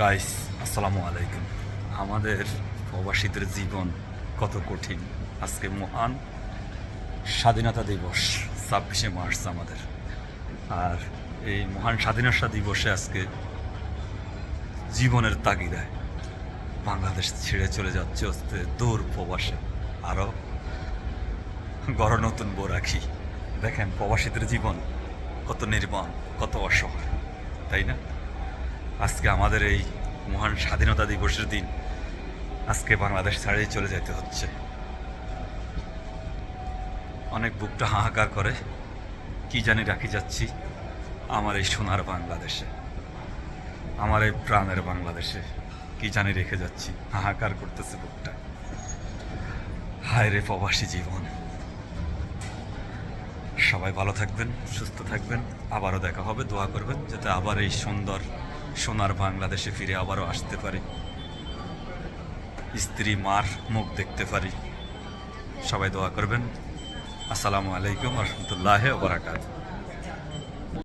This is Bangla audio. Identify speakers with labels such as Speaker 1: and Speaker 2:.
Speaker 1: গাইস, আসসালামু আলাইকুম। আমাদের প্রবাসীদের জীবন কত কঠিন। আজকে মহান স্বাধীনতা দিবস, 26শে মার্চ আমাদের। আর এই মহান স্বাধীনতা দিবসে আজকে জীবনের তাগিদায় বাংলাদেশ ছেড়ে চলে যাচ্ছে হচ্ছে দূর প্রবাসে। আরও গড় নতুন বউ রাখি। দেখেন প্রবাসীদের জীবন কত নির্মম, কত অসহায়, তাই না? আজকে আমাদের এই মহান স্বাধীনতা দিবসের দিন আজকে বাংলাদেশ ছাড়িয়ে চলে যেতে হচ্ছে। অনেক বুকটা হাহাকার করে, কি জানি রাখি যাচ্ছি আমার এই সোনার বাংলাদেশে, আমার এই প্রাণের বাংলাদেশে। কি জানি রেখে যাচ্ছি, হাহাকার করতেছে বুকটা। হায় রে প্রবাসী জীবন। সবাই ভালো থাকবেন, সুস্থ থাকবেন। আবারও দেখা হবে। দোয়া করবেন যাতে আবার এই সুন্দর সোনার বাংলাদেশে ফিরে আবারও আসতে পারি, স্ত্রী মার মুখ দেখতে পারি। সবাই দোয়া করবেন। আসসালামু আলাইকুম ওয়া রাহমাতুল্লাহি ওয়া বারাকাতুহু।